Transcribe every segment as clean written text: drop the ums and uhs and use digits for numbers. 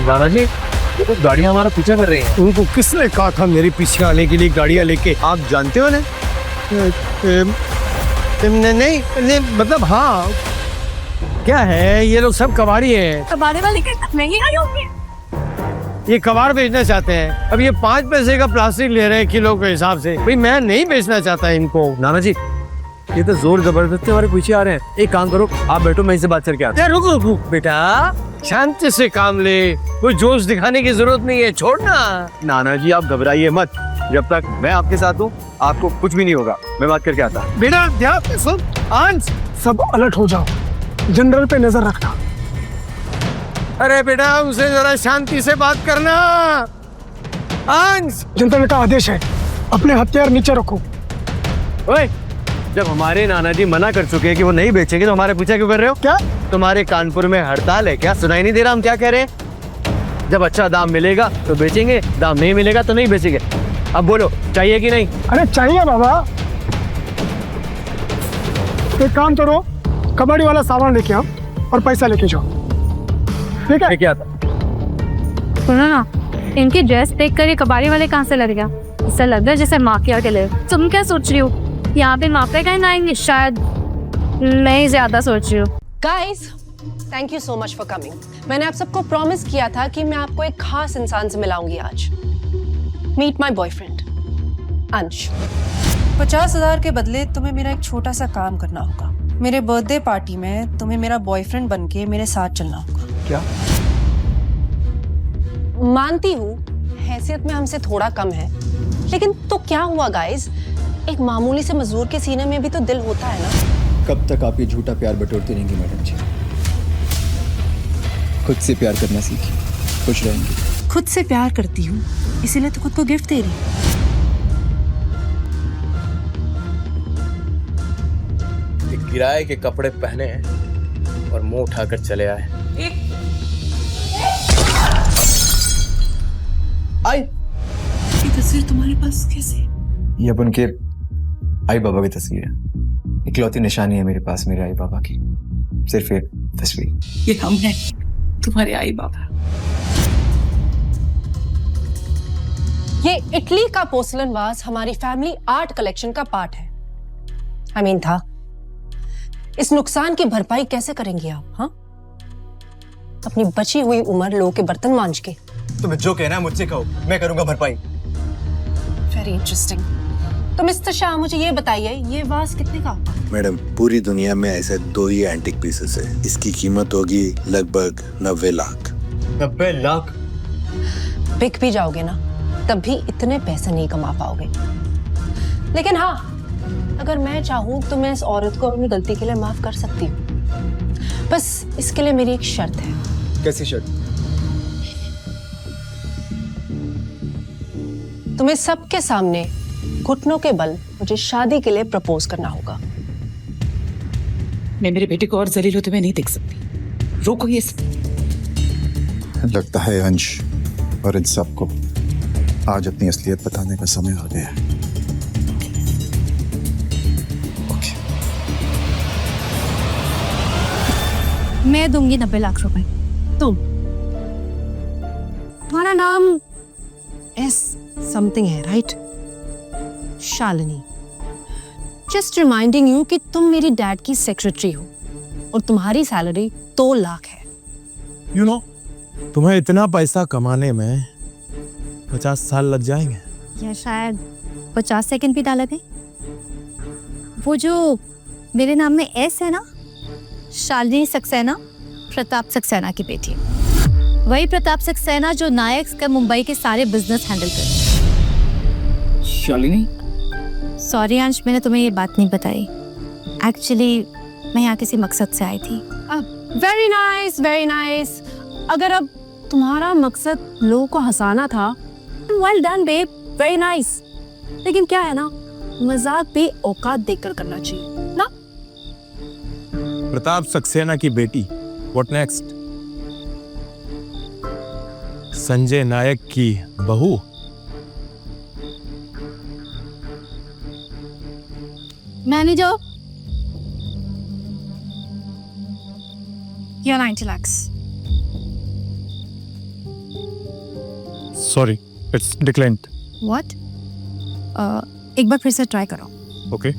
दादाजी ये तो गाड़ियाँ हमारा पीछा कर रही हैं। उनको किसने कहा था मेरे पीछे आने के लिए गाड़ियाँ लेके? आप जानते हो ना? नहीं मतलब हाँ, क्या है ये लोग सब कबाड़ी है। कबाड़े वाले के नहीं आई होंगी। ये कबाड़ बेचना चाहते हैं। अब ये 5 पैसे का प्लास्टिक ले रहे हैं किलो के हिसाब से। भाई मैं नहीं बेचना चाहता इनको। नाना जी ये तो जोर जबरदस्ती हमारे पीछे आ रहे हैं। एक काम करो आप बैठो, मैं इनसे बात करके आता हूँ। रुक रुक बेटा, शांति से काम ले, कोई जोश दिखाने की जरूरत नहीं है, छोड़ना। नाना जी आप घबराइए मत, जब तक मैं आपके साथ हूँ आपको कुछ भी नहीं होगा। मैं बात करके आता हूँ। बेटा ध्यान से सुन। अंश सब अलर्ट हो जाओ, जनरल पे नजर रखना। अरे बेटा उसे जरा शांति से बात करना। अंश जनरल का आदेश है, अपने हथियार नीचे रखो। ओए, जब हमारे नाना जी मना कर चुके हैं कि वो नहीं बेचेंगे तो हमारे पीछे क्यों कर रहे हो? क्या तुम्हारे कानपुर में हड़ताल है क्या? सुनाई नहीं दे रहा हम क्या कह रहे हैं? जब अच्छा दाम मिलेगा तो बेचेंगे, दाम नहीं मिलेगा तो नहीं बेचेंगे। अब बोलो चाहिए कि नहीं? अरे चाहिए बाबा। एक काम करो, कबाड़ी वाला सामान लेके आओ और पैसा लेके जाओ, ठीक है? क्या था? सुनो ना, इनकी ड्रेस देख कर ये कबाड़ी वाले कहाँ से लग गया? इससे लग रहा है जैसे माफिया के लिए। तुम क्या सोच रही हो, यहाँ पे माफिया कहीं ना आएंगे? शायद मैं ज्यादा सोच रही हूँ। Guys, thank you so much for coming. मैंने आप सबको प्रॉमिस किया था कि मैं आपको एक खास इंसान से मिलाऊंगी आज। मीट माय बॉयफ्रेंड अंश। 50,000 के बदले तुम्हें मेरा एक छोटा सा काम करना होगा। मेरे बर्थडे पार्टी में तुम्हें मेरा बॉयफ्रेंड बनके मेरे साथ चलना होगा। क्या? मानती हूँ हैसियत में हमसे थोड़ा कम है, लेकिन तो क्या हुआ गाइस, एक मामूली से मजदूर के सीने में भी तो दिल होता है ना। कब तक आप ये झूठा प्यार बटोरती रहेंगी मैडम जी? खुद से प्यार करना सीखिए, खुश रहेंगी। खुद से प्यार करती हूँ, इसीलिए तो खुद को गिफ्ट दे रही हूँ। किराए के कपड़े पहने हैं और मुंह उठाकर चले आए। आई, ये तस्वीर तुम्हारे पास कैसे? ये अब उनके आई बाबा की तस्वीर है। इकलौती निशानी है मेरे पास मेरे आई बाबा की, सिर्फ एक तस्वीर। ये हम हैं, तुम्हारे आई बाबा। ये इटली का पोर्सलन वाज हमारी फैमिली आर्ट कलेक्शन का पार्ट है। था इस नुकसान की भरपाई कैसे करेंगे आप? हाँ, अपनी बची हुई उम्र लोगों के बर्तन मांज के। तुम्हें जो कहना है मुझसे कहो, मैं करूंगा भरपाई। Very interesting. तो मिस्टर शाह मुझे ये बताइए, ये वाज कितने का होगा? मैडम पूरी दुनिया में ऐसे 2 ही एंटिक पीसेस है। इसकी कीमत होगी लगभग 90 लाख। 90 लाख? बिक भी जाओगे ना तब भी इतने पैसे नहीं कमा पाओगे। लेकिन हाँ, अगर मैं चाहूँ तो मैं इस औरत को अपनी गलती के लिए माफ कर सकती हूँ। बस इसके लिए मेरी एक शर्त है। कैसी शर्त? तुम्हें सबके सामने घुटनों के बल मुझे शादी के लिए प्रपोज करना होगा। मैं मेरे बेटे को और जलील होते हुए नहीं देख सकती। रोको ये सब। लगता है अंश और इन सबको आज अपनी असलियत बताने का समय आ गया है। मैं दूंगी 90 लाख रुपए। तुम, तुम्हारा नाम एस समथिंग है right? Shalini. Just reminding you कि तुम मेरी डैड की सेक्रेटरी हो और तुम्हारी सैलरी 2 लाख है। यू नो, तुम्हें इतना पैसा कमाने में 50 साल लग जाएंगे, या शायद 50 सेकंड भी डाला थे। वो जो मेरे नाम में एस है ना, शालिनी सक्सेना, प्रताप सक्सेना की बेटी। वही प्रताप सक्सेना जो नायक का मुंबई के सारे बिजनेस हैंडल करते। शालिनी? सॉरी अंश, मैंने तुम्हें ये बात नहीं बताई। एक्चुअली मैं यहाँ किसी मकसद से आई थी। Very nice, very nice. अगर अब तुम्हारा मकसद लोगों को हंसाना था, well done babe, very nice. लेकिन क्या है ना, मजाक भी औकात देखकर करना चाहिए ना। प्रताप सक्सेना की बेटी, व्हाट नेक्स्ट? संजय नायक की बहू? मैनेजर, ये 90 lakhs। Sorry it's declined. What? एक बार फिर से ट्राई करो. Okay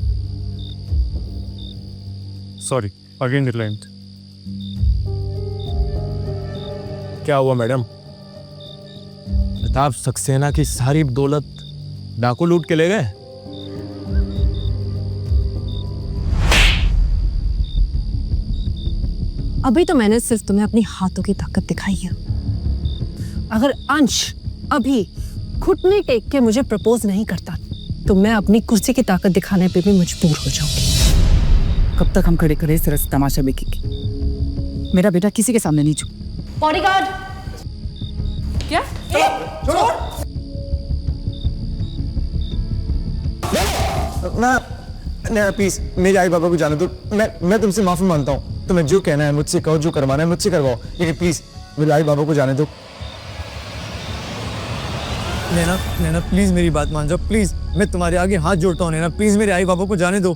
sorry again declined. क्या हुआ मैडम? प्रताप सक्सेना की सारी दौलत डाकू लूट के ले गए. अभी तो मैंने सिर्फ तुम्हें अपनी हाथों की ताकत दिखाई है. अगर अंश अभी घुटने टेक के मुझे प्रपोज नहीं करता तो मैं अपनी कुर्सी की ताकत दिखाने पे भी मजबूर हो जाऊंगी. कब तक हम खड़े खड़े इस तरह से तमाशा देखेंगे? मेरा बेटा किसी के सामने नहीं झुक. बॉडीगार्ड. क्या? ना प्लीज मेरे आई बाबा को जाने दो. मैं तुमसे माफी मांगता हूँ. तुम्हें जो कहना है मुझसे कहो, जो करवाना है मुझसे करवाओ, लेकिन प्लीज मेरे आई बाबा को जाने दो. नैना नैना प्लीज मेरी बात मान जाओ प्लीज. मैं तुम्हारे आगे हाथ जोड़ता हूँ नैना, प्लीज मेरे आई बाबा को जाने दो.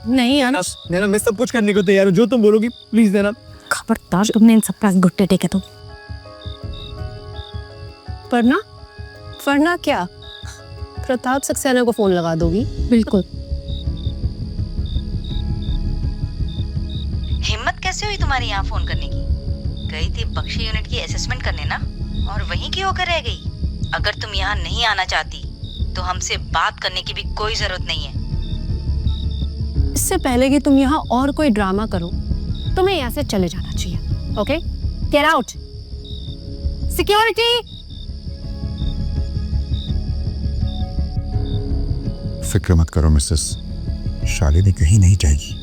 नहीं अनस. नैना मैं सब कुछ करने को तैयार हूँ, जो तुम बोलोगी प्लीज नैना. खबरदार तुमने इन सब पास घुट्टे टेके तो. वरना वरना क्या प्रताप सक्सेना को फोन लगा दोगी? बिल्कुल. हिम्मत कैसे हुई तुम्हारी यहाँ फोन करने की? गई थी बख्शी यूनिट की असेसमेंट करने ना, और वहीं की होकर रह गई. अगर तुम यहाँ नहीं आना चाहती तो हमसे बात करने की भी कोई जरूरत नहीं है. इससे पहले कि तुम यहाँ और कोई ड्रामा करो तुम्हें यहाँ से चले जाना चाहिए. Okay get out. सिक्योरिटी. फिक्र मत करो मिसेस, शालिनी कहीं नहीं जाएगी.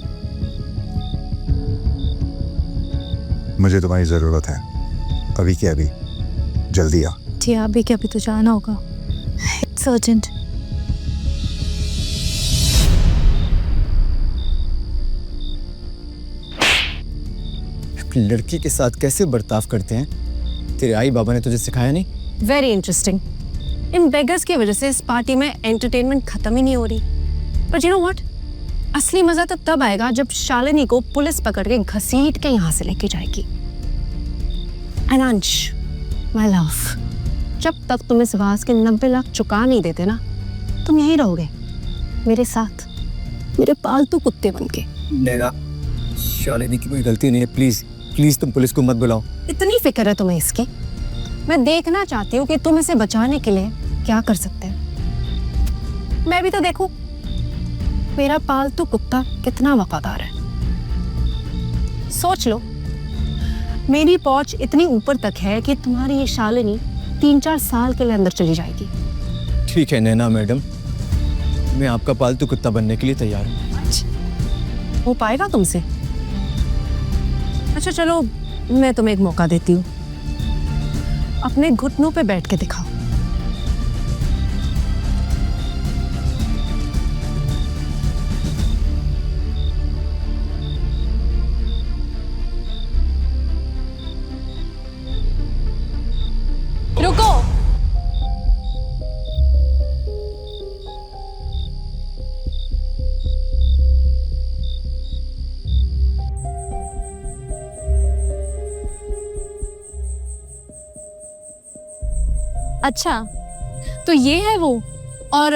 मुझे तुम्हारी जरूरत है अभी के अभी. जल्दी आ. जी अभी क्या, अभी तो जाना होगा. It's urgent. अपनी लड़की के साथ कैसे बर्ताव करते हैं तेरे आई बाबा ने तुझे सिखाया नहीं? Very interesting. इन बेगर्स की वजह से इस पार्टी में एंटरटेनमेंट खत्म ही नहीं हो रही. पर यू नो व्हाट, असली मजा तो तब आएगा जब शालिनी को पुलिस पकड़ के घसीट के यहाँ से लेके जाएगी. एंड अंश माय लव, जब तक तुम इस वास के 90 लाख चुका नहीं देते ना, तुम यहीं रहोगे मेरे साथ, मेरे पालतू कुत्ते बन के. नैना शालिनी की कोई गलती नहीं है. प्लीज प्लीज तुम पुलिस को मत बुलाओ. इतनी फिक्र है तुम्हें इसकी? मैं देखना चाहती हूँ कि तुम इसे बचाने के लिए क्या कर सकते हैं. मैं भी तो देखूं मेरा पालतू कुत्ता कितना वफादार है. सोच लो, मेरी पहुंच इतनी ऊपर तक है कि तुम्हारी ये शालिनी 3-4 साल के लिए अंदर चली जाएगी. ठीक है नैना मैडम, मैं आपका पालतू कुत्ता बनने के लिए तैयार हूँ. हो पाएगा तुमसे? अच्छा चलो, मैं तुम्हें एक मौका देती हूँ. अपने घुटनों पे बैठ के दिखाओ. रुको. अच्छा तो ये है वो. और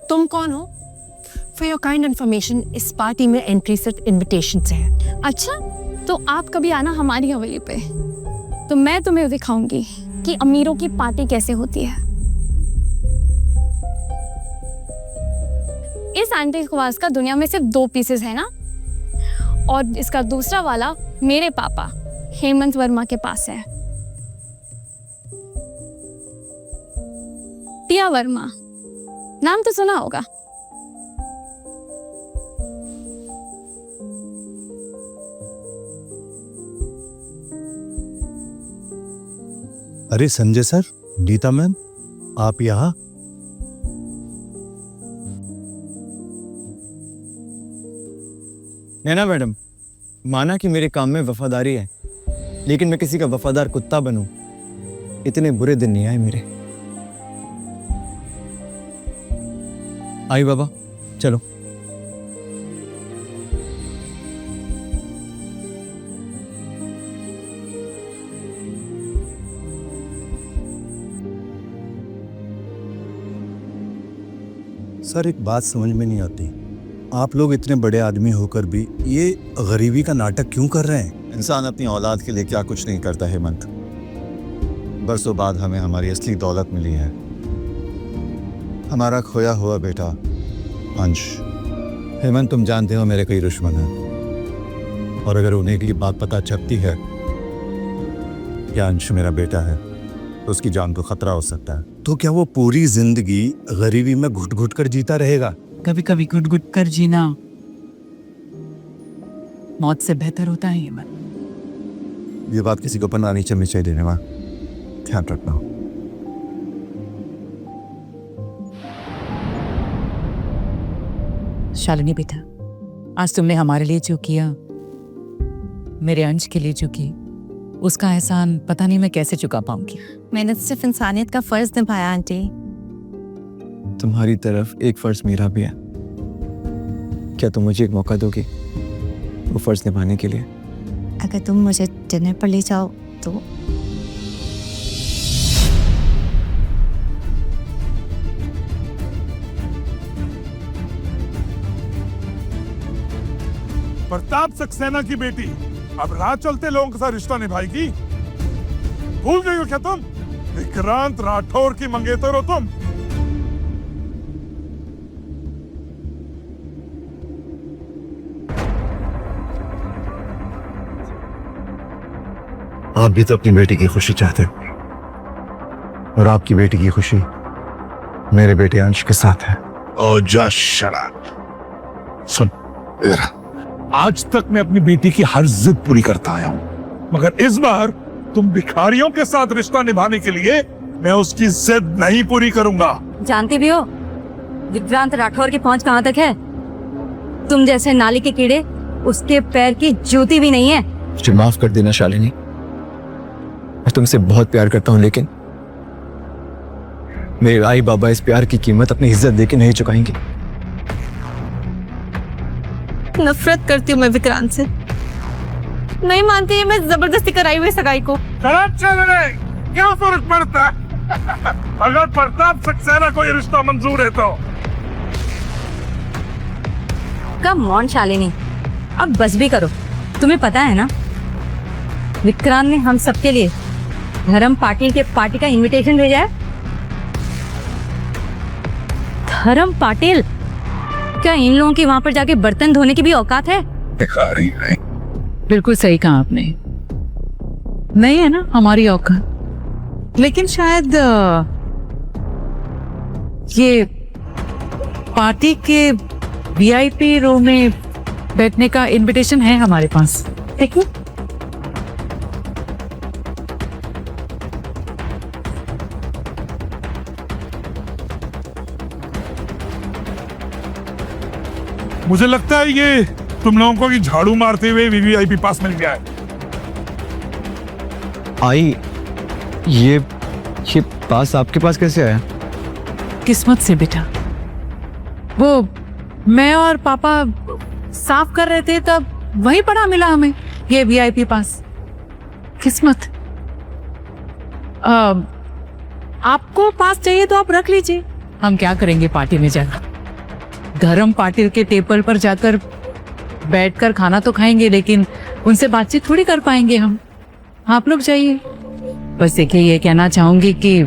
तुम कौन हो? फॉर योर काइंड इन्फॉर्मेशन, इस पार्टी में एंट्री सिर्फ इनविटेशन से है. अच्छा तो आप कभी आना हमारी हवेली पे, तो मैं तुम्हें दिखाऊंगी कि अमीरों की पार्टी कैसे होती है. इस एंटीक वाज का दुनिया में सिर्फ 2 पीसेस है ना, और इसका दूसरा वाला मेरे पापा हेमंत वर्मा के पास है. टिया वर्मा, नाम तो सुना होगा. अरे संजय सर, गीता मैम, आप यहाँ? नैना मैडम, माना कि मेरे काम में वफादारी है, लेकिन मैं किसी का वफादार कुत्ता बनूं, इतने बुरे दिन नहीं आए मेरे. आई बाबा चलो. सर एक बात समझ में नहीं आती, आप लोग इतने बड़े आदमी होकर भी ये गरीबी का नाटक क्यों कर रहे हैं? इंसान अपनी औलाद के लिए क्या कुछ नहीं करता हेमंत। बरसों बाद हमें हमारी असली दौलत मिली है, हमारा खोया हुआ बेटा अंश। हेमंत तुम जानते हो मेरे कई दुश्मन हैं, और अगर उन्हें की बात पता चलती है कि अंश मेरा बेटा है तो उसकी जान को खतरा हो सकता है। तो क्या वो पूरी जिंदगी गरीबी में घुट घुट कर जीता रहेगा? कभी कभी घुट घुट कर जीना मौत से बेहतर होता है हेमंत। ये बात किसी को पता नहीं चलनी चाहिए देने, ध्यान रखना। शालिनी बेटा, आज तुमने हमारे लिए जो किया, मेरे अंश के लिए जो की, उसका एहसान पता नहीं मैं कैसे चुका पाऊंगी। मैंने तो सिर्फ इंसानियत का फर्ज निभाया आंटी। तुम्हारी तरफ एक फर्ज मेरा भी है, क्या तुम मुझे एक मौका दोगी वो फर्ज निभाने के लिए? अगर तुम मुझे डिनर पर ले जाओ तो। प्रताप सक्सेना की बेटी अब राह चलते लोगों के साथ रिश्ता निभाएगी? भूल गई हो क्या तुम? विक्रांत राठौर की मंगेतर हो तुम। आप भी तो अपनी बेटी की खुशी चाहते हो, और आपकी बेटी की खुशी मेरे बेटे अंश के साथ है। ओ जा शराब। सुन, आज तक मैं अपनी बेटी की हर जिद पूरी करता आया हूं, मगर इस बार तुम भिखारियों के साथ रिश्ता निभाने के लिए मैं उसकी जिद नहीं पूरी करूंगा। जानती भी हो विक्रांत राठौर की पहुंच कहां तक है? तुम जैसे नाली के कीड़े उसके पैर की जूती भी नहीं है। मुझे माफ कर देना शालिनी, मैं तुमसे बहुत प्यार करता हूं, लेकिन मेरे आई बाबा इस प्यार की कीमत अपनी इज्जत देके नहीं चुकाएंगे। नफरत करती हूँ मैं विक्रांत से, नहीं मानती है मैं जबरदस्ती कराई हुई सगाई को। क्या फर्क पड़ता है? अगर प्रताप सक्सेना को ये रिश्ता मंजूर है तो। कम ऑन शालिनी, अब बस भी करो। तुम्हें पता है ना विक्रांत ने हम सबके लिए धर्म पाटिल के पार्टी का इनविटेशन भेजा है। धर्म पाटिल, क्या इन लोगों की वहां पर जाके बर्तन धोने की भी औकात है? बिल्कुल सही कहा आपने, नहीं है ना हमारी औकात। लेकिन शायद ये पार्टी के वीआईपी रूम में बैठने का इनविटेशन है हमारे पास, देखिए। मुझे लगता है ये तुम लोगों को झाड़ू मारते हुए वीवीआईपी पास मिल गया है। आई, ये पास आपके पास कैसे आया? किस्मत से बेटा, वो मैं और पापा साफ कर रहे थे तब वहीं पड़ा मिला हमें ये वीआईपी पास। किस्मत। आपको पास चाहिए तो आप रख लीजिए, हम क्या करेंगे पार्टी में जाकर। धर्म पाटिल के टेबल पर जाकर बैठकर खाना तो खाएंगे, लेकिन उनसे बातचीत थोड़ी कर पाएंगे हम। आप लोग जाइए। बस देखिए, ये कहना चाहूंगी कि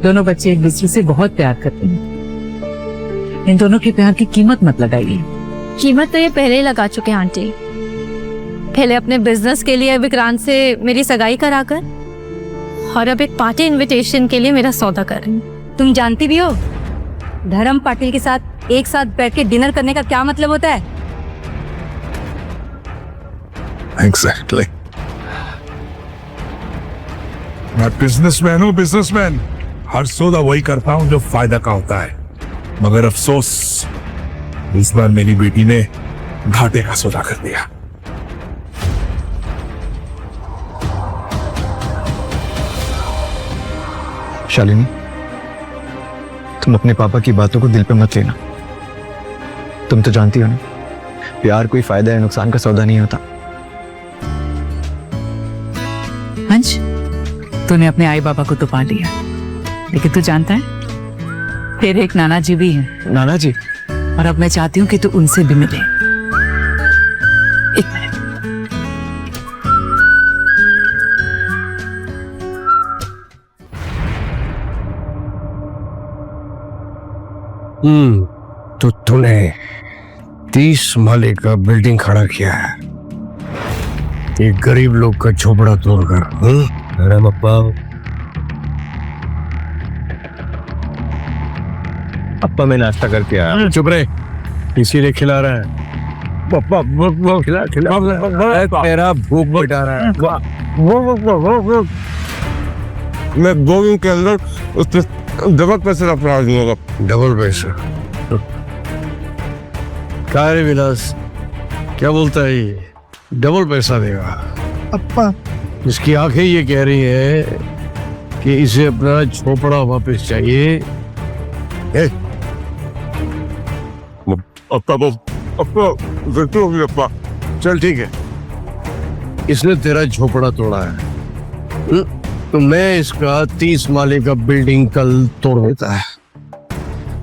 दोनों बच्चे एक दूसरे से बहुत प्यार करते हैं। इन दोनों के प्यार की कीमत मत लगाइए। कीमत तो ये पहले ही लगा चुके हैं आंटी। पहले अपने बिजनेस के लिए विक्रांत से मेरी सगाई कराकर, और अब एक पार्टी इनविटेशन के लिए मेरा सौदा कर रही हूँ। तुम जानती भी हो धर्म पाटिल के साथ एक साथ बैठ के डिनर करने का क्या मतलब होता है? Exactly. मैं बिजनेसमैन हूँ, बिजनेसमैन। हर सौदा वही करता हूँ जो फायदा का होता है, मगर अफसोस इस बार मेरी बेटी ने घाटे का सौदा कर दिया। शालिनी, तुम अपने पापा की बातों को दिल पे मत लेना। तुम तो जानती हो ना, प्यार कोई फायदा या नुकसान का सौदा नहीं होता। अंश, तूने अपने आई बाबा को तो पा लिया, लेकिन तू जानता है तेरे एक नाना जी भी हैं नाना जी? और अब मैं चाहती हूँ कि तू उनसे भी मिले। एक मिनट। तो तूने 30 माले का बिल्डिंग खड़ा किया है एक गरीब लोग का झोपड़ा तोड़कर। अरे अप्पा, अप्पा मैं नाश्ता करके आया। चुप रहे, इसीलिए खिला रहा है। पप्पा वो खिला तेरा भूख मिटा रहा है। वो मैं 2 दिन के अंदर उससे डबल पैसे अपना दूंगा। डबल पैसा? क्या रे विलास, क्या बोलता है ये? डबल पैसा देगा? अप्पा इसकी आंखें ये कह रही है कि इसे अपना झोपड़ा वापस चाहिए। अप्पा चल ठीक है, इसने तेरा झोपड़ा तोड़ा है तो मैं इसका 30 माले का बिल्डिंग कल तोड़ देता है,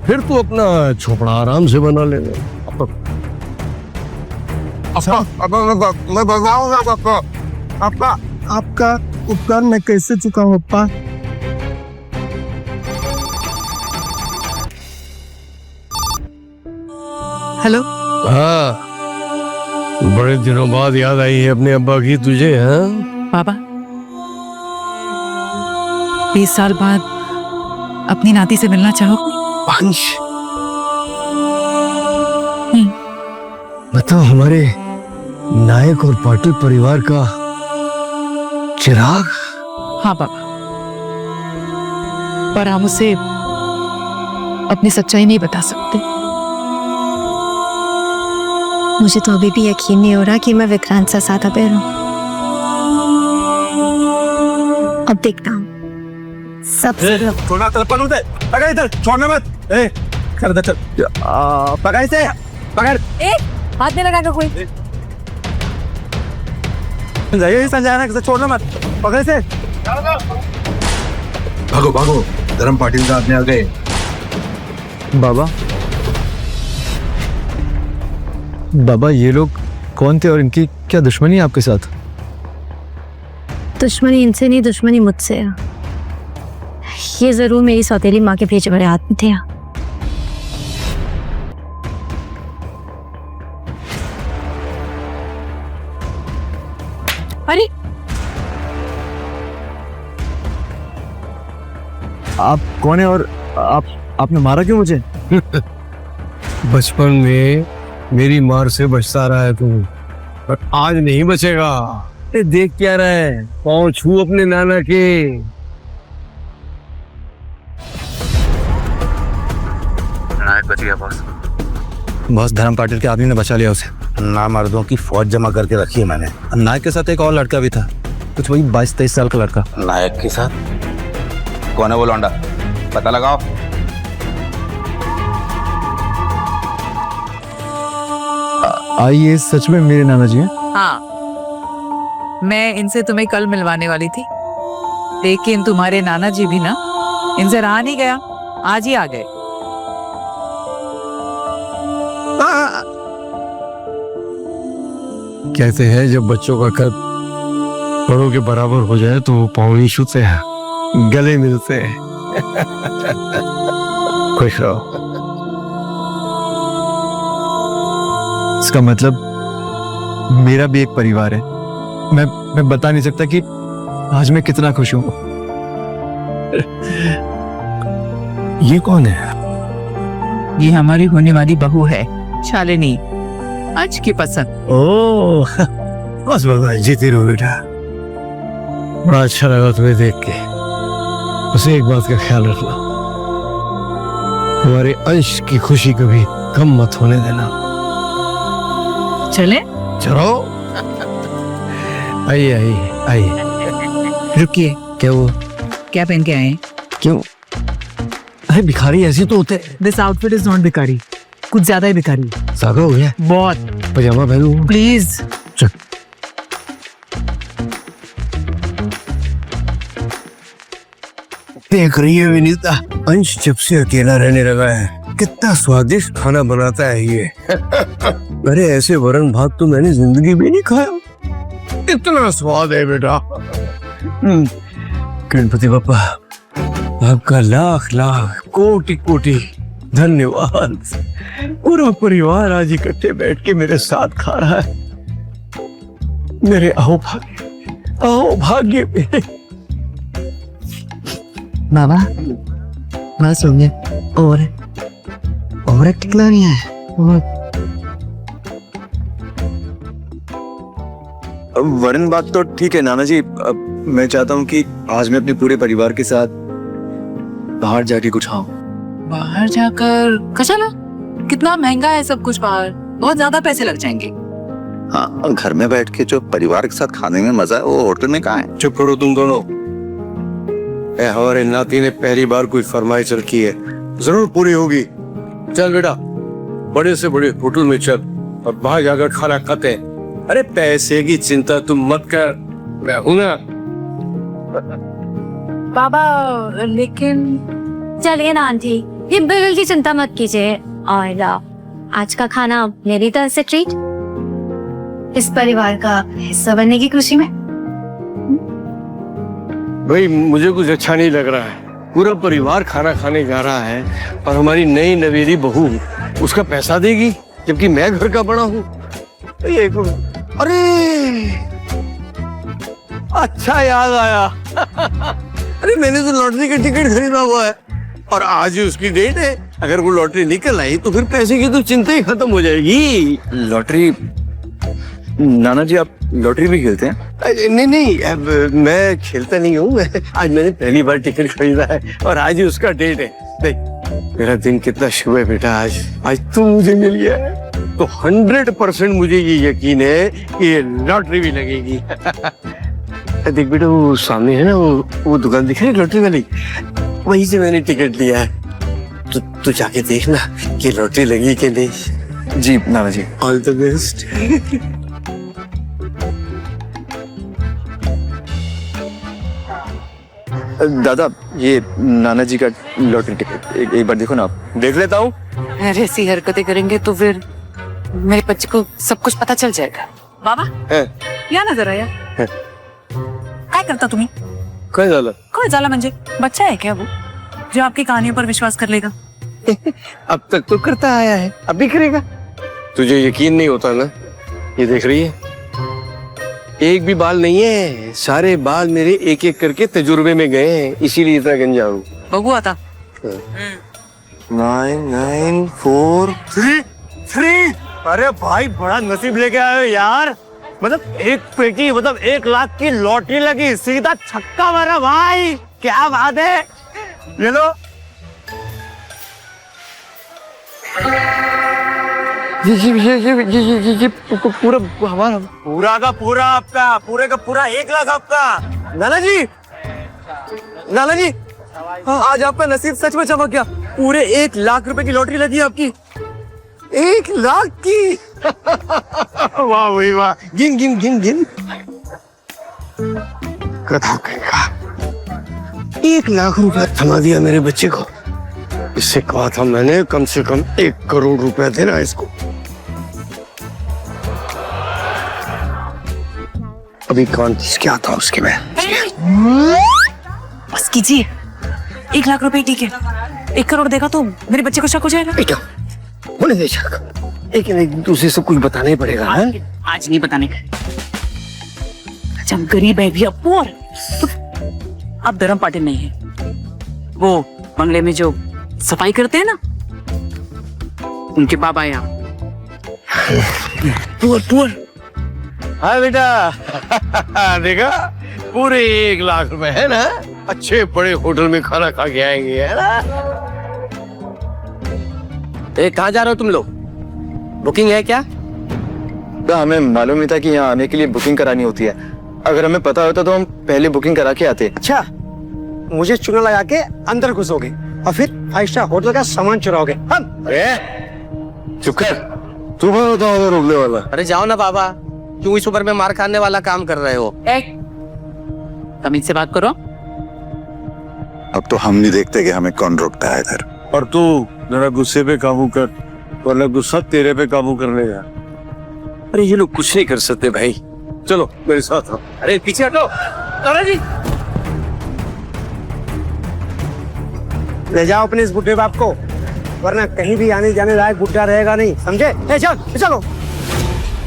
फिर तू अपना झोपड़ा आराम से बना लेना। मैं बताऊंगा अप्पा, आपका उपकार मैं कैसे चुकाऊं अप्पा? हेलो। हाँ, बड़े दिनों बाद याद आई है अपने अब्बा की तुझे? हाँ पापा, 20 साल बाद अपनी नाती से मिलना चाहोगे? पंच बताओ, हमारे नायक और पाटिल परिवार का चिराग। हाँ पापा, पर हम उसे अपनी सच्चाई नहीं बता सकते। मुझे तो अभी भी यकीन नहीं हो रहा कि मैं विक्रांत सा सादा पैर हूं। अब देखता हूँ सब। छोड़ना तलपन उधर, पकड़ इधर, छोड़ना मत। ए कर दे, चल पकड़ इसे, पकड़। ए हाथ में लगा कोई। जाइए संजय ना, किसे छोड़ना मत, पकड़ इसे। भागो भागो, धर्म पाटिल का आदमी आ गए। बाबा, बाबा ये लोग कौन थे और इनकी क्या दुश्मनी है आपके साथ? दुश्मनी इनसे नहीं, दुश्मनी मुझसे है। ये जरूर मेरी सौतेली माँ के भेजे बड़े आदमी थे। अरे आप कौन है और आपने मारा क्यों मुझे? बचपन में मेरी मार से बचता रहा है तू, पर आज नहीं बचेगा। देख क्या रहा है, पाँव छू अपने नाना के। नायक बच गया बॉस। बॉस, धर्म पाटिल के आदमी ने बचा लिया उसे। नामर्दों की फौज जमा करके रखी है मैंने। नायक के साथ एक और लड़का भी था, कुछ वही 22-23 साल का लड़का। नायक के साथ कौन है वो लौंडा? पता लगाओ। आइए, सच में मेरे नाना जी हैं? हाँ, मैं इनसे तुम्हें कल मिलवाने वाली थी, लेकिन तुम्हारे नाना जी भी ना इनसे रहा नहीं गया, आज ही आ गए। कहते हैं जब बच्चों का कद बड़ों के बराबर हो जाए तो वो पाँव छूते हैं, गले मिलते हैं। खुश रहो। इसका मतलब मेरा भी एक परिवार है। मैं बता नहीं सकता कि आज मैं कितना खुश हूं। ये कौन है? ये हमारी होने वाली बहू है, शालिनी, आज की पसंद। ओह, बस भगवान जीती रहो बेटा। बड़ा अच्छा लगा तुम्हें देख के। बस एक बात का ख्याल रखना, हमारे अंश की खुशी कभी कम मत होने देना। चले? चलो। आइए आइए आइए। रुकिए, क्या वो? क्या पहन के आए? क्यों? अरे भिखारी ऐसे तो होते हैं। दिस आउटफिट इज नॉट भिखारी, कुछ ज्यादा ही भिखारी। सागा हो गया? बहुत। पजामा पहनूं? प्लीज। चल। देख रही है विनीता, अंश जब से अकेला रहने लगा है कितना स्वादिष्ट खाना बनाता है ये। अरे ऐसे वरण भात तो मैंने जिंदगी में नहीं खाया, इतना स्वाद है बेटा। गणपति बप्पा आपका लाख लाख कोटि कोटि धन्यवाद। पूरा परिवार आज इकट्ठे बैठ के मेरे साथ खा रहा है। मेरे आओ भाग्य मेरे। बाबा बस हो गया। और टिकला नहीं है। वरण बात तो ठीक है नाना जी, मैं चाहता हूँ कि आज मैं अपने पूरे परिवार के साथ बाहर जाके कुछ खाऊं। बाहर जाकर कचला, कितना महंगा है सब कुछ बाहर, बहुत ज्यादा पैसे लग जाएंगे। हाँ, घर में बैठ के जो परिवार के साथ खाने में मजा है वो होटल में कहाँ है। चुप करो तुम दोनों। हमारे नाती ने पहली बार कोई फरमाइश रखी है, जरूर पूरी होगी। चल बेटा, बड़े से बड़े होटल में चल और बाहर जाकर खाना खाते हैं। अरे पैसे की चिंता तुम मत कर, मैं हूं ना। बाबा लेकिन चलिए ना आंटी, ये बिल की चिंता मत कीजिए। और आज का खाना मेरी तरफ से ट्रीट, इस परिवार का हिस्सा बनने की खुशी में। भाई मुझे कुछ अच्छा नहीं लग रहा है। पूरा परिवार खाना खाने जा रहा है और हमारी नई नवेली बहू उसका पैसा देगी, जबकि मैं घर का बड़ा हूँ। अरे अच्छा याद आया। अरे मैंने तो लॉटरी का टिकट खरीदा हुआ है और आज ही उसकी डेट है। अगर वो लॉटरी निकल आई तो फिर पैसे की तो चिंता ही खत्म हो जाएगी। लॉटरी? नाना जी आप लॉटरी भी खेलते हैं? नहीं, अब मैं खेलता नहीं हूँ। आज मैंने पहली बार टिकट खरीदा है और आज ही उसका डेट है। देख मेरा दिन कितना शुभ है बेटा। आज तू मुझे मिल गया है तो 100% मुझे ये यकीन है कि ये लॉटरी भी लगेगी। देख बेटा, वो सामने है ना वो दुकान दिख रही है लॉटरी वाली, वहीं से मैंने टिकट लिया है। तू जाके देखना कि लॉटरी लगी कि नहीं। जी नाना जी। All the best. दादा ये नाना जी का लॉटरी टिकट एक बार देखो ना आप। देख लेता हूँ। अरे ऐसी हरकतें करेंगे तो फिर मेरे बच्चे को सब कुछ पता चल जाएगा। बाबा या नजर आया काय करता तुम्ही? काय झालं? काय झालं म्हणजे बच्चा है क्या वो जो आपकी कहानियों पर विश्वास कर लेगा? अब तक तो करता आया है, अब भी करेगा। तुझे यकीन नहीं होता ना? ये देख रही है, एक भी बाल नहीं है, सारे बाल मेरे एक एक करके तजुर्बे में गए हैं, इसीलिए इतना गंजा हूँ। बघू आता 9 9 4 3 3। अरे भाई बड़ा नसीब लेके आए हो यार। मतलब एक पेटी, मतलब 1 लाख की लॉटरी लगी, सीधा छक्का मारा भाई, क्या बात है। ले लो। ये पूरा हमारा, पूरा का पूरा आपका, पूरे का पूरा 1 लाख आपका। नाना जी आज आपका नसीब सच में चमक गया। पूरे 1 लाख रुपए की लॉटरी लगी आपकी। 1 लाख की। वाह भाई वाह। गिन कथा कहेगा। 1 लाख रुपए थमा दिया मेरे बच्चे को। इससे कहा था मैंने कम से कम 1 करोड़ रुपए देना इसको। अभी कॉन्फ्रेंस क्या था उसके में। बस कीजिए, 1 लाख रुपए ठीक है, 1 करोड़ देगा तो मेरे बच्चे को शक हो जाएगा। बेटा होने दे शक, एक दूसरे से कुछ बताना ही पड़ेगा। आज नहीं बताने का। जब गरीब है भैया, पुअर, तो अब धर्म पाटिल नहीं है। वो बंगले में जो सफाई करते हैं ना, उनके बाबा यहाँ। पुअर। हाँ बेटा देखा, पूरे 1 लाख रुपए है ना, अच्छे बड़े होटल में खाना खा के आएंगे, है ना। कहाँ जा रहे हो तुम लोग? बुकिंग है क्या? तो हमें मालूम नहीं था कि यहाँ आने के लिए बुकिंग करानी होती है। अगर हमें पता होता तो हम पहले बुकिंग करा के आते। अच्छा, मुझे चूना लगा के अंदर घुसोगे और फिर 5 स्टार होटल का सामान चुराओगे। हम चुप कर, तू होता रोकने वाला। अरे जाओ ना बाबा, क्यों इस उम्र में मार खाने वाला काम कर रहे हो? तमीज से बात करो। अब तो हम नहीं देखते कि हमें कौन रोकता है इधर। और तू जरा गुस्से पे काबू कर, वरना गुस्सा तेरे पे काबू कर लेगा। अरे ये लोग कुछ नहीं कर सकते भाई। चलो मेरे साथ आओ। अरे पीछे हटो। अरे जी ले जाओ अपने इस बुढ़े बाप को, वरना कहीं भी आने जाने लायक बुढ़ा रहेगा नहीं, समझे? ए चल चलो।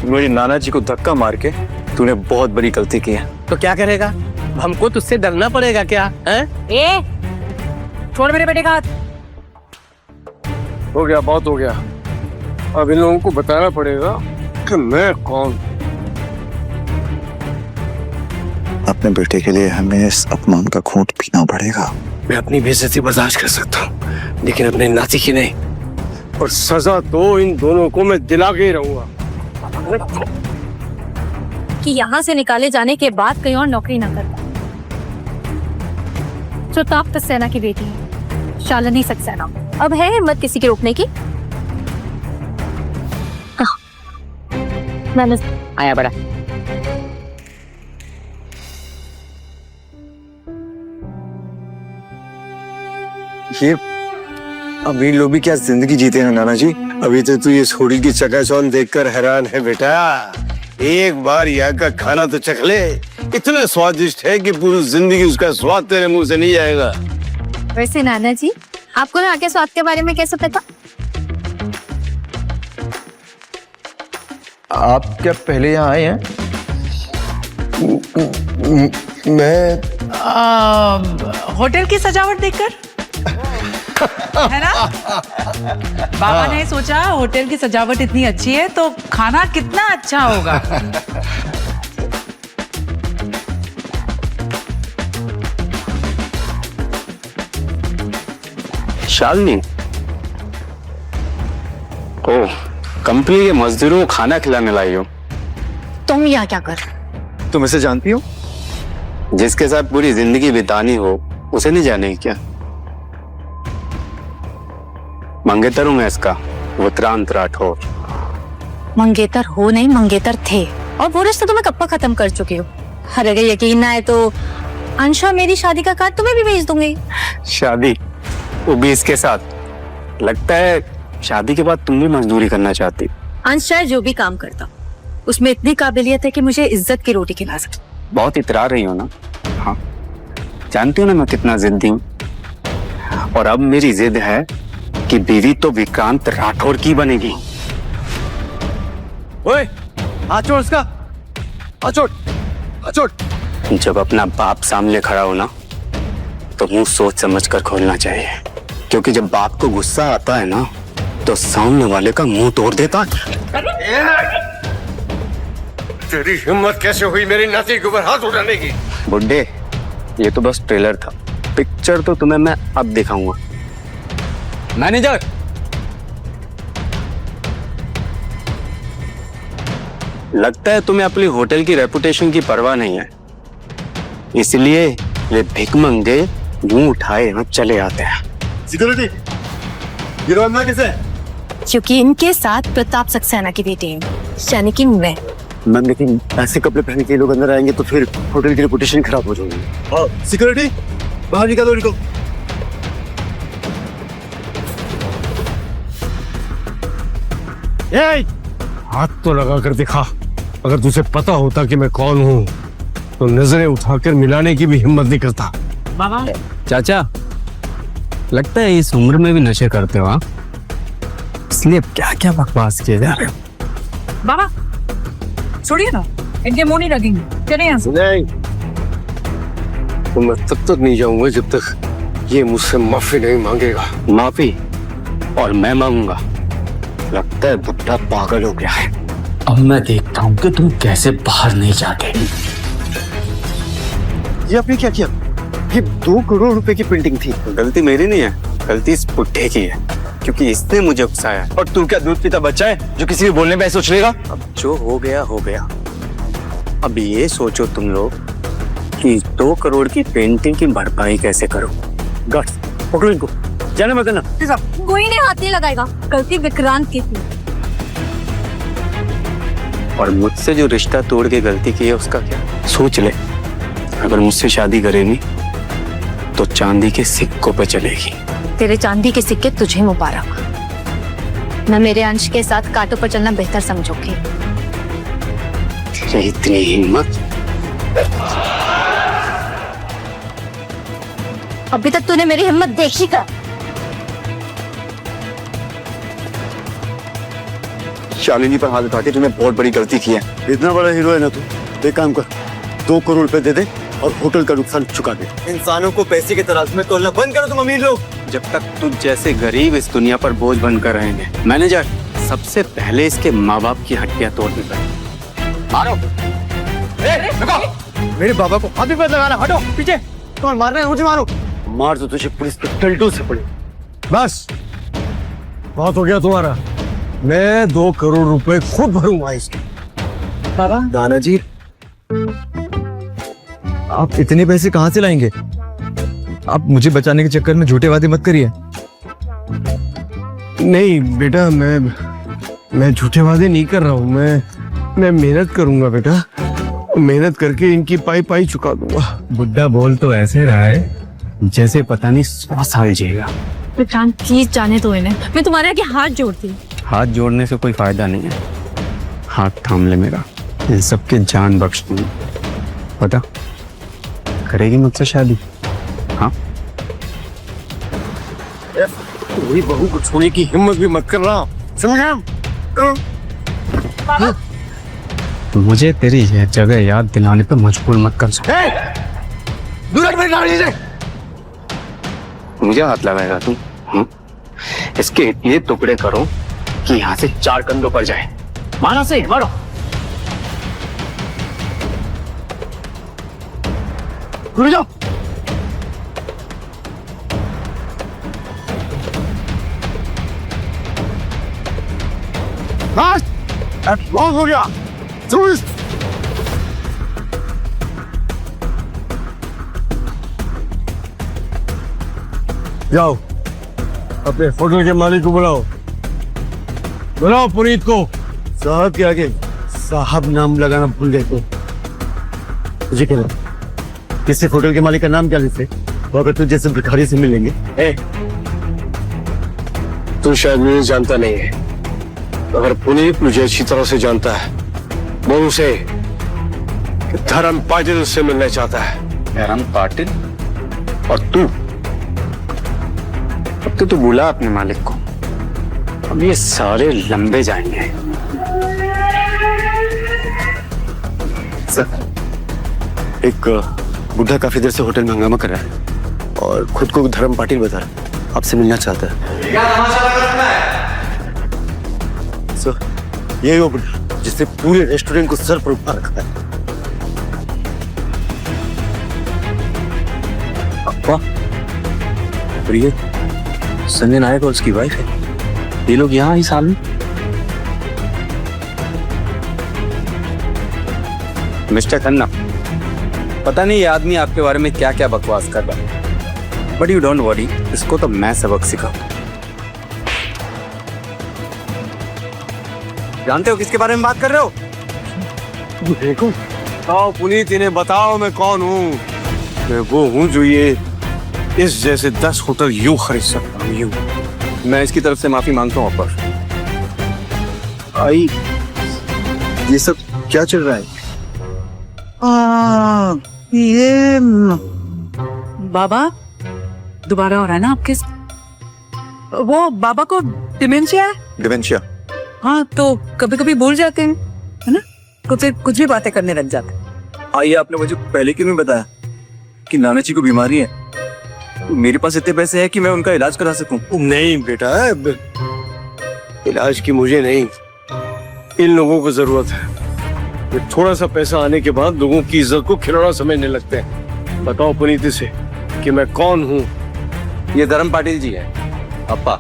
मेरे नाना जी को धक्का मार के तूने बहुत बड़ी गलती की है। तो क्या करेगा? हमको तुझसे डरना पड़ेगा क्या? हैं? ए छोड़ मेरे बेटे का हाथ। हो गया, बहुत हो गया। अब इन लोगों को बताना पड़ेगा कि मैं कौन। अपने बेटे के लिए हमें इस अपमान का घूंट पीना पड़ेगा। मैं अपनी बेइज्जती बर्दाश्त कर सकता हूँ, लेकिन अपने नाती की नहीं। और सजा तो इन दोनों को मैं दिला के ही रहूंगा। कि यहाँ से निकाले जाने के बाद कहीं और नौकरी ना करता। प्रताप सक्सेना की बेटी है शालिनी सक्सेना, अब है हिम्मत किसी के रोकने की? मैंने आया बड़ा। ये अमीर लोग भी क्या जिंदगी जीते हैं नाना जी। अभी तो तू इस होटल की चकाचौंध देखकर हैरान है बेटा। एक बार यहाँ का खाना तो चख ले, इतना स्वादिष्ट है कि पूरी जिंदगी उसका स्वाद तेरे मुंह से नहीं जाएगा। वैसे नाना जी, आपको यहाँ के स्वाद के बारे में कैसे पता? आप क्या पहले यहाँ आए हैं? मैं होटल की सजावट देखकर है ना? बाबा ने सोचा होटल की सजावट इतनी अच्छी है तो खाना कितना अच्छा होगा। शालिनी, ओ कंपनी के मजदूरों को खाना खिलाने लाई हो? तुम यहाँ क्या कर? तुम इसे जानती हो? जिसके साथ पूरी जिंदगी बितानी हो उसे नहीं जाने क्या? मंगेतर हूं मैं इसका, उत्तरांत राठौर। मंगेतर हो नहीं, मंगेतर थे, और वो रिश्ता तुम्हें कब का खत्म कर चुके हो। अरे अगर यकीन ना है तो अंशा मेरी शादी का कार्ड तुम्हें भी भेज दूंगी। शादी? वो भी इसके साथ? लगता है शादी के बाद तुम भी मजदूरी करना चाहती। अंशा जो भी काम करता उसमें इतनी काबिलियत है कि मुझे इज्जत की रोटी खिला सकती। बहुत इतरा रही हो ना? हाँ, जानती हो ना मैं कितना जिद्दी हूँ। और अब मेरी जिद है कि बीवी तो विक्रांत राठौर की बनेगी। ओए, हाथ छोड़ उसका, हाथ छोड़, हाथ छोड़। जब अपना बाप सामने खड़ा हो ना तो मुंह सोच समझ कर खोलना चाहिए, क्योंकि जब बाप को गुस्सा आता है ना तो सामने वाले का मुंह तोड़ देता है। तेरी हिम्मत कैसे हुई मेरी नाती के ऊपर हाथ उठाने की? बुड्ढे, ये तो बस ट्रेलर था, पिक्चर तो तुम्हें मैं अब दिखाऊंगा। मैनेजर, लगता है तुम्हें अपनी होटल की रेपुटेशन की परवाह नहीं है, इसलिए ये भिखमंगे यूं उठाए हम चले आते हैं। सिक्योरिटी, गिरो अंदर किसे? क्योंकि इनके साथ प्रताप सक्सेना की बेटी है, यानी कि मैं। मैम लेकिन ऐसे कपड़े पहन के लोग अंदर आएंगे तो फिर होटल की रेपुटेशन खराब हो जाएगी। सिक्योरिटी, बाहर निकालो इनको। हाथ तो लगा कर दिखा। अगर तुझे पता होता कि मैं कौन हूँ तो नजरें उठाकर मिलाने की भी हिम्मत नहीं करता। बाबा चाचा, लगता है इस उम्र में भी नशे करते हो, इसलिए क्या क्या बकवास किए जा रहे हो। बाबा छोड़िए ना, इनके मुंह नहीं लगेंगे, चले यहाँ से। नहीं, तो मैं तब तक नहीं जाऊंगा जब तक ये मुझसे माफी नहीं मांगेगा। माफी? और मैं मांगूंगा? लगता है बुढ़ा पागल हो गया है। अब मैं देखता हूँ कि तुम कैसे बाहर नहीं जाते। ये आपने क्या किया? ये 2 करोड़ रुपए की प्रिंटिंग थी। गलती मेरी नहीं है, गलती इस बुढ़े की है, क्योंकि इसने मुझे उकसाया। और तू क्या दूध पीता बच्चा है जो किसी भी बोलने पे सोच लेगा? अब जो हो गया हो गया। अब ये सोचो तुम लोग कि 2 करोड़ की पेंटिंग की भरपाई कैसे करो। गट्स, पकड़ो इनको, जाने मत देना। कोई नहीं हाथ नहीं लगाएगा, गलती विक्रांत की थी। और मुझसे जो रिश्ता तोड़ के गलती की है उसका क्या? सोच ले, अगर मुझसे शादी करेगी तो चांदी के सिक्कों पे चलेगी। तेरे चांदी के सिक्के तुझे मुबारक। मैं मेरे अंश के साथ कांटों पर चलना बेहतर समझूंगी। तेरी इतनी हिम्मत? अभी तक तूने मेरी हिम्मत देखी का? शालिनी पर हाथ उठा के तूने बहुत बड़ी गलती की है। इतना बड़ा हीरो है ना तू, एक काम कर, 2 करोड़ रुपए दे दे और होटल का नुकसान चुका दे। इंसानों को पैसे के तराजू में तोलना बंद करो तुम अमीर लोग। जब तक तुझ जैसे गरीब इस दुनिया पर बोझ बनकर रहेंगे। मैनेजर, सबसे पहले इसके माँ बाप की हड्डियां तोड़ देता है। मारो। मेरे बाबा को हाथ पे लगाना, हटो पीछे। तुम्हारा मारना है मुझे, मारो। मार तो तुझे पुलिस के टल्टू से पड़ी। बस बहुत हो गया तुम्हारा। मैं 2 करोड़ रुपए खुद भरूंगा इसके। दादाजी, आप इतने पैसे कहाँ से लाएंगे? आप मुझे बचाने के चक्कर में झूठे वादे मत करिए। नहीं बेटा, मैं झूठे वादे नहीं कर रहा हूँ। मैं मेहनत करूंगा बेटा, मेहनत करके इनकी पाई पाई चुका दूंगा। बुड्ढा बोल तो ऐसे रहा है जैसे पता नहीं 100 साल जिएगा। प्लीज जाने दो इन्हें, मैं तुम्हारे आगे हाथ जोड़ती हूँ। हाथ जोड़ने से कोई फायदा नहीं है। हाथ थाम ले मेरा, इन सबके जान बख्श दूंगी। पता करेगी मुझसे शादी? हाँ, कोई बहू को छूने की हिम्मत भी मत कर रहा, समझा? मुझे तेरी यह जगह याद दिलाने पे मजबूर मत कर सकते। मुझे हाथ लगाएगा तू? इसके इतने टुकड़े करो कि यहाँ से 4 कंधों पर जाए। मारो से, मारो। रुक जाओ। बहुत हो गया। जाओ अपने होटल के मालिक को बुलाओ। बुलाओ पुनीत को। साहब के आगे साहब नाम लगाना भूल गए तो तुझे क्या लगा? किसी होटल के मालिक का नाम क्या लेते? वो अगर तुझे जैसे भिखारी से मिलेंगे। तू शायद मुझे जानता नहीं है, अगर पुनीत मुझे अच्छी तरह से जानता है, वो उसे धर्म पाटिल से मिलना चाहता है। धर्म पाटिल? और तू? अब तो बुला अपने मालिक को, अब ये सारे लंबे जाएंगे। सर, एक बुढ़ा काफी देर से होटल में हंगामा कर रहा है और खुद को धर्म पाटिल बता रहा है, आपसे मिलना चाहता है। सर, यही वो बुढ़ा जिसने पूरे रेस्टोरेंट को सर पर उठा रखा है। अप्पा, और ये संजय नायक और उसकी वाइफ है। ये लोग यहाँ ही साल में। मिस्टर खन्ना, पता नहीं ये आदमी आपके बारे में क्या क्या बकवास कर रहा है, बट यू डोंट वरी, इसको तो मैं सबक सिखाऊं। जानते हो किसके बारे में बात कर रहे हो? देखो, आओ पुनीत, इन्हें बताओ मैं कौन हूँ। मैं वो हूँ जो ये इस जैसे 10 होटल यूं खरीद सकता हूँ, यूं। मैं इसकी तरफ से माफी मांगता हूँ अपर। आई, ये सब क्या चल रहा है? ये बाबा दोबारा हो रहा है ना आपके? वो बाबा को डिमेंशिया है। डिमेंशिया? हाँ, तो कभी कभी भूल जाते हैं, है ना? कुछ भी बातें करने लग जाते हैं। आइए, आपने मुझे पहले क्यों नहीं बताया कि नाना जी को बीमारी है? मेरे पास इतने पैसे हैं कि मैं उनका इलाज करा सकूं। नहीं बेटा, इलाज की मुझे नहीं, इन लोगों को जरूरत है। ये थोड़ा सा पैसा आने के बाद लोगों की इज्जत को खिलौना समझने लगते हैं। बताओ पुनीत से कि मैं कौन हूँ। ये धर्म पाटिल जी है अप्पा,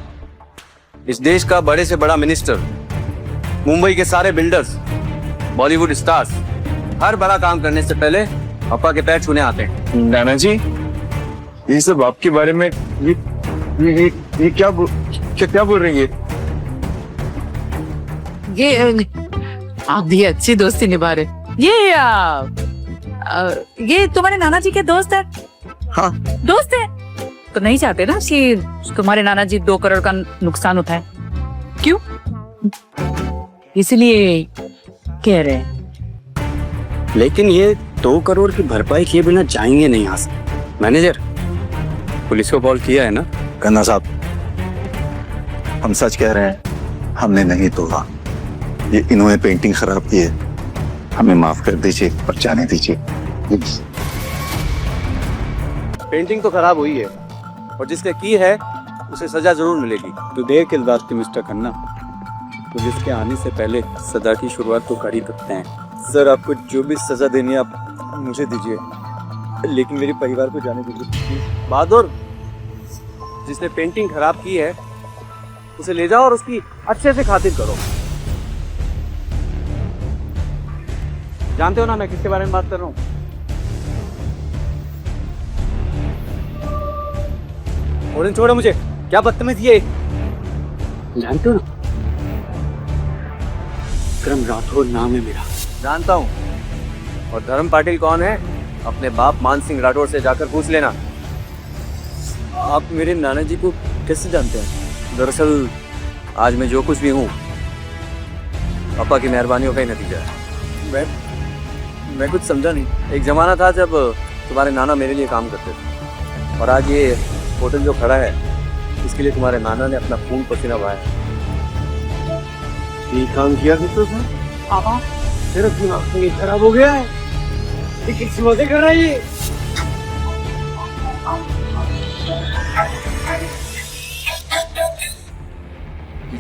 इस देश का बड़े से बड़ा मिनिस्टर, मुंबई के सारे बिल्डर्स, बॉलीवुड स्टार्स, हर बड़ा काम करने से पहले अप्पा के पैर छूने आते हैं। नाना जी, ये सब आपके बारे में ये क्या बोल रही है? ये आप भी अच्छी दोस्ती निभा रहे। ये तुम्हारे नाना जी के दोस्त है? हाँ। दोस्त है तो नहीं चाहते ना कि तुम्हारे नाना जी 2 करोड़ का नुकसान उठाए? क्यों? इसलिए कह रहे हैं। लेकिन ये 2 करोड़ की भरपाई किए बिना जाएंगे नहीं यहाँ से। मैनेजर, पुलिस को कॉल किया है ना? खन्ना साहब, हम सच कह रहे हैं, हमने नहीं तोड़ा। ये इन्होंने पेंटिंग खराब की है, हमें माफ कर दीजिए और जाने दीजिए। पेंटिंग तो खराब हुई है और जिसने की है उसे सजा जरूर मिलेगी। तो देर किस बात की मिस्टर खन्ना, पुलिस के आने से पहले सजा की शुरुआत तो कर ही सकते हैं। सर, आपको जो भी सजा देनी है आप मुझे दीजिए, लेकिन मेरे परिवार को जाने दीजिए। बहादुर, जिसने पेंटिंग खराब की है उसे ले जाओ और उसकी अच्छे से खातिर करो। जानते हो ना मैं किसके बारे में बात कर रहा हूँ? और छोड़ो मुझे, क्या बदतमीज ये। जानते हो ना, विक्रम राठौर नाम है मेरा। जानता हूँ। और धर्म पाटिल कौन है? अपने बाप मान सिंह राठौर से जाकर पूछ लेना। आप मेरे नाना जी को कैसे जानते हैं? दरअसल आज मैं जो कुछ भी हूँ पापा की मेहरबानियों का ही नतीजा है। मैं कुछ समझा नहीं। एक जमाना था जब तुम्हारे नाना मेरे लिए काम करते थे, और आज ये होटल जो खड़ा है इसके लिए तुम्हारे नाना ने अपना खून पसीना बहाया। ये काम किया तो सर पापा, तेरा दिमाग तो खराब हो गया है। ये किस मजे कर रहा है ये?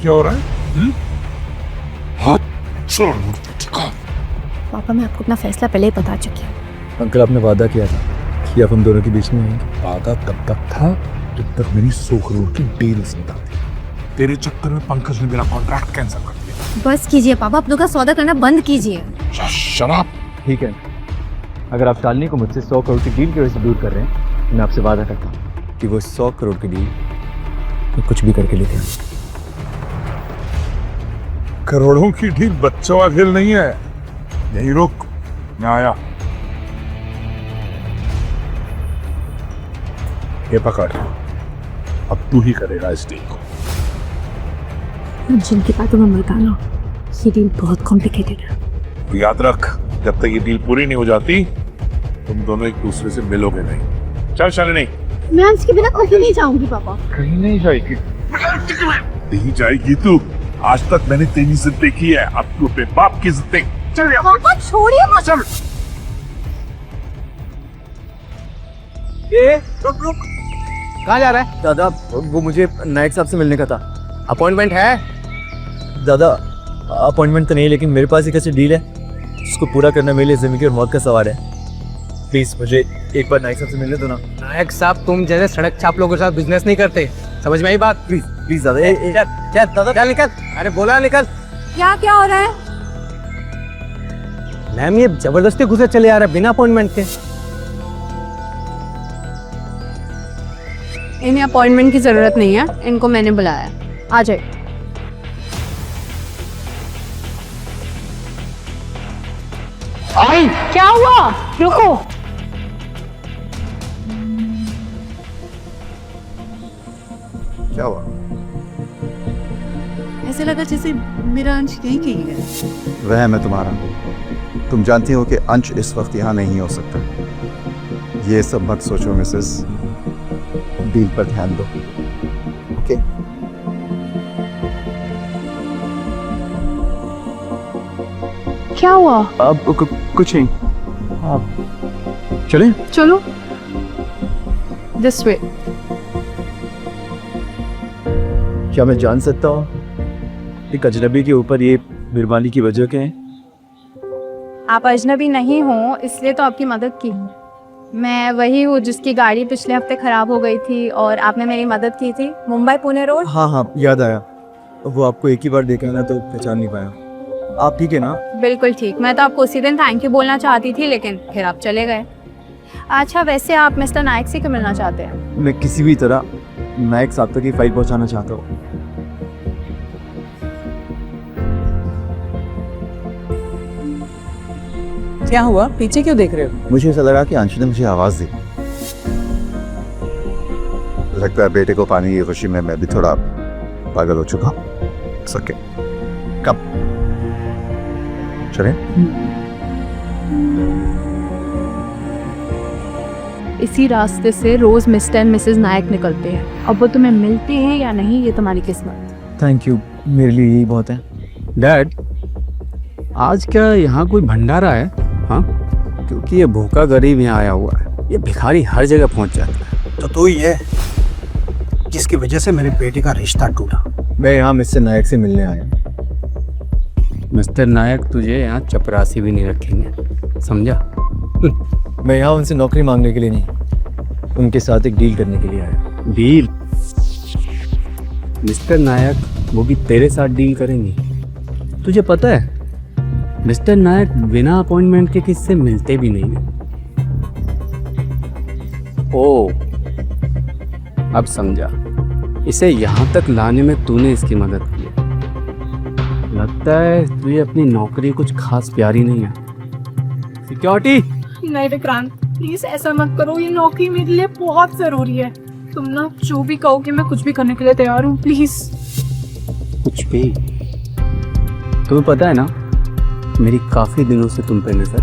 क्या हो रहा है? हाथ छोड़। पापा, मैं आपको अपना फैसला पहले ही बता चुकी हूँ। अंकल, आपने वादा किया था कि आप हम दोनों के बीच में आएंगे। वादा तब तक था जब तक मेरी 100 करोड़ की डील नहीं थी। तेरे चक्कर में पंकज ने मेरा कॉन्ट्रैक्ट कैंसिल कर दिया। बस कीजिए पापा, अपनों का सौदा करना बंद कीजिए। शराब। ठीक है, अगर आप शालिनी को मुझसे 100 करोड़ की डील की वजह से दूर कर रहे हैं तो मैं आपसे वादा करता हूँ कि वो 100 करोड़ की डील मैं कुछ भी करके लेते हैं। करोड़ों की डील बच्चों का खेल नहीं है। यही रुक, मैं आया। ये पकड़, अब तू ही करेगा इस डील को। जिनकी बातों में मत आना, ये डील बहुत कॉम्प्लिकेटेड है। तो याद रख, जब तक ये डील पूरी नहीं हो जाती तुम दोनों एक दूसरे से मिलोगे नहीं। चल शालिनी। मैं इसके बिना कहीं नहीं जाऊंगी पापा। कहीं नहीं जाएगी। नहीं जाएगी तू। आज तक मैंने तेरी जिद देखी है, अब तू अपने बाप की जिद देख। चल पापा छोड़िए मत। चल। रुक। कहाँ जा रहा है? दादा, वो मुझे नायक साहब से मिलने का था। अपॉइंटमेंट है? दादा, अपॉइंटमेंट तो नहीं, लेकिन मेरे पास एक ऐसी डील है उसको पूरा करना मेरे लिए जिंदगी और मौत का सवाल है। प्लीज मुझे एक बार नायक साहब से मिलने दो ना। नायक साहब तुम जैसे सड़क छाप लोगों के साथ बिजनेस नहीं करते, समझ में आई बात? प्लीज प्लीज दादा, चल दादा, चल निकल। अरे बोला निकल। क्या हो रहा है? मैम, ये जबरदस्ती घुसे चले आ रहा है बिना अपॉइंटमेंट के। इन्हें अपॉइंटमेंट की जरूरत नहीं है, इनको मैंने बुलाया। आ जाए। क्या हुआ? रुको। क्या हुआ? ऐसे लगा जैसे मेरा अंश कहीं कहीं है। वह मैं तुम्हारा। तुम जानती हो कि अंश इस वक्त यहाँ नहीं हो सकता। ये सब मत सोचो मिसेस, डील पर ध्यान दो। ओके? क्या हुआ? अब कुछ नहीं। आप चलें? चलो। This way. क्या मैं जान सकता हूँ एक अजनबी के ऊपर ये मेहरबानी की वजह क्या है? आप अजनबी नहीं हो इसलिए तो आपकी मदद की। मैं वही हूँ जिसकी गाड़ी पिछले हफ्ते खराब हो गई थी और आपने मेरी मदद की थी, मुंबई पुणे रोड। हाँ, याद आया। वो आपको एक ही बार देखा ना तो पहचान नहीं पाया। आप ठीक है ना? बिल्कुल ठीक। मैं तो आपको उसी दिन थैंक यू बोलना चाहती थी, लेकिन फिर आप चले गए। अच्छा, वैसे आप मिस्टर नायक से क्यों मिलना चाहते हैं? मैं किसी भी तरह नायक साहब तक की फाइल पहुंचाना चाहता हूँ। क्या हुआ? पीछे क्यों देख रहे हो? मुझे ऐसा लगा कि अंश ने मुझे आवाज दी। लगता है बेटे को पाने की खुशी में मैं भी थोड़ा पागल हो चुका हूँ। सके कब चले? इसी रास्ते से रोज मिस्टर एंड मिसेस नायक निकलते हैं। अब वो तुम्हें मिलते हैं या नहीं ये तुम्हारी किस्मत। थैंक यू, मेरे लिए यही बहुत है। डैड, आज क्या यहाँ कोई भंडारा है? हाँ, क्योंकि ये भूखा गरीब यहाँ आया हुआ है। ये भिखारी हर जगह पहुँच जाता है। तो तू ही है जिसकी वजह से मेरे बेटे का रिश्ता टूटा। मैं यहाँ मिस्टर नायक से मिलने आया। मिस्टर नायक तुझे यहाँ चपरासी भी नहीं रखेंगे, समझा? मैं यहाँ उनसे नौकरी मांगने के लिए नहीं, उनके साथ एक डील करने के लिए आया। डील? मिस्टर नायक वो भी तेरे साथ डील करेंगे? तुझे पता है मिस्टर नायक बिना अपॉइंटमेंट के किससे मिलते भी नहीं है। ओ, अब समझा। इसे यहाँ तक लाने में तूने इसकी मदद की है। लगता है तुझे अपनी नौकरी कुछ खास प्यारी नहीं है। सिक्योरिटी! नहीं विक्रांत, प्लीज ऐसा मत करो। ये नौकरी मेरे लिए बहुत जरूरी है। तुम ना जो भी कहोगे मैं कुछ भी करने के लिए तैयार हूँ, प्लीज। कुछ भी? तुम्हें पता है ना, मेरी काफी दिनों से तुम पे नजर।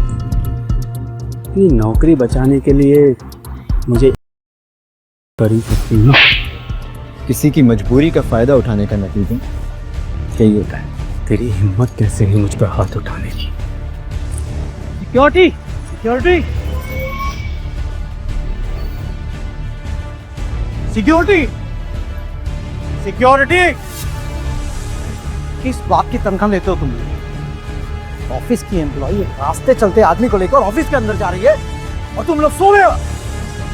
ये नौकरी बचाने के लिए मुझे कर ही सकती हूँ। किसी की मजबूरी का फायदा उठाने का नतीजा यही होता है। तेरी हिम्मत कैसे है मुझ पर हाथ उठाने की? सिक्योरिटी! सिक्योरिटी! सिक्योरिटी! सिक्योरिटी! किस बात की तनख्वाह लेते हो तुम? ऑफिस की एम्प्लॉई रास्ते चलते आदमी को लेकर ऑफिस के अंदर जा रही है और तुम लोग सो गए हो।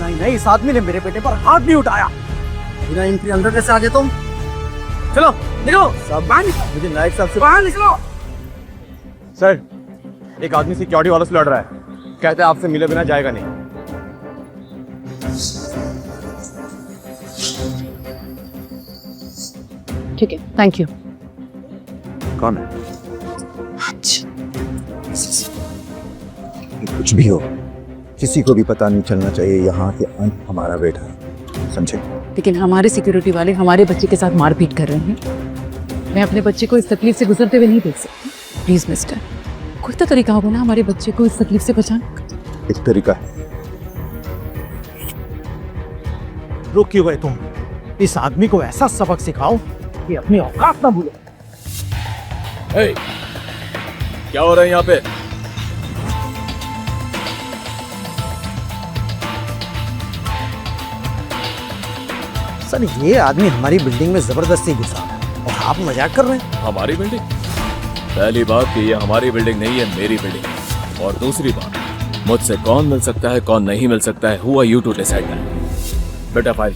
नहीं नहीं, इस आदमी ने मेरे बेटे पर हाथ भी उठाया। बिना एंट्री अंदर कैसे आ गए तुम? चलो निकलो सब। मुझे नायक साहब से बाहर निकलो। सर, एक आदमी सिक्योरिटी वालों से लड़ रहा है। कहते हैं आपसे मिले बिना जाएगा नहीं। ठीक है, थैंक यू। कौन है? कुछ भी हो, किसी को भी पता नहीं चलना चाहिए यहाँ के अंत हमारा बेटा है, समझे? लेकिन हमारे सिक्योरिटी वाले हमारे बच्चे के साथ मारपीट कर रहे हैं। मैं अपने बच्चे को इस तकलीफ से गुजरते हुए नहीं देख सकती। प्लीज मिस्टर, कोई तो तरीका होगा ना हमारे बच्चे को इस तकलीफ से बचाने का। एक तरीका है। रुक क्यों गए तुम? इस आदमी को ऐसा सबक सिखाओ कि अपनी औकात ना भूले। क्या हो रहा है यहाँ पे? सर, ये आदमी हमारी बिल्डिंग में जबरदस्ती घुसा है और आप मजाक कर रहे हैं। हमारी बिल्डिंग? पहली बात कि ये हमारी बिल्डिंग नहीं है, मेरी बिल्डिंग। और दूसरी बात, मुझसे कौन मिल सकता है कौन नहीं मिल सकता है, who are you to decide that? बेटा फाइल।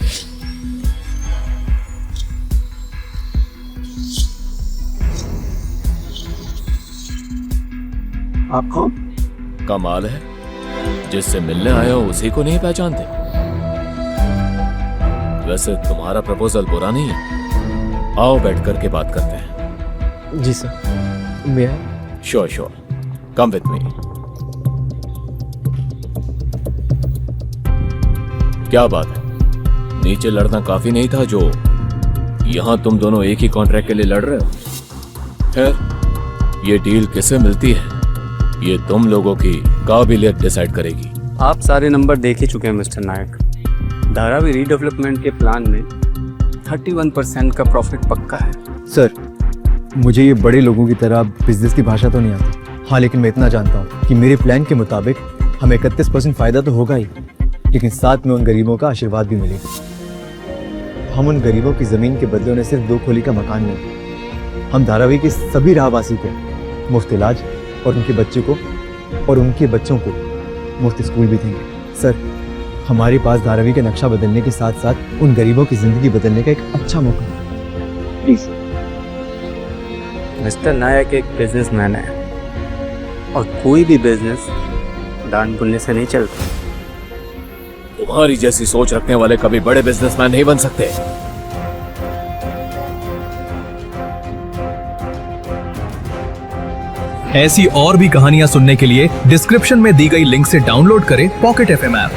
आप कौन? कमाल है, जिससे मिलने आया हो उसी को नहीं पहचानते। वैसे तुम्हारा प्रपोजल बुरा नहीं है, आओ बैठ करके बात करते हैं। जी सर, मैं sure sure, come with me. क्या बात है, नीचे लड़ना काफी नहीं था जो यहां तुम दोनों एक ही कॉन्ट्रैक्ट के लिए लड़ रहे हो? खैर, ये डील किसे मिलती है ये तुम लोगों की काबिलियत डिसाइड करेगी। आप सारे नंबर देख ही चुके हैं मिस्टर नायक। धारावी रीडेवलपमेंट के प्लान में 31% का प्रॉफिट पक्का है। सर, मुझे ये बड़े लोगों की तरह बिजनेस की भाषा तो नहीं आती। हाँ, लेकिन मैं इतना जानता हूँ कि मेरे प्लान के मुताबिक हमें 31% फायदा तो होगा ही, लेकिन साथ में उन गरीबों का आशीर्वाद भी मिलेगा। हम उन गरीबों की जमीन के बदले उन्हें सिर्फ 2 खोली का मकान नहीं, हम धारावी के सभी राहवासी को मुफ्त इलाज और उनके बच्चों को और उनके बच्चों को मुफ्त स्कूल भी देंगे। सर, हमारे पास धारावी का नक्शा बदलने के साथ साथ उन गरीबों की जिंदगी बदलने का एक अच्छा मौका है। प्लीज। मिस्टर नायक एक बिजनेसमैन है और कोई भी बिजनेस दान पुण्य से नहीं चलता। तुम्हारी जैसी सोच रखने वाले कभी बड़े बिजनेसमैन नहीं बन सकते। ऐसी और भी कहानियां सुनने के लिए डिस्क्रिप्शन में दी गई लिंक से डाउनलोड करें पॉकेट FM ऐप।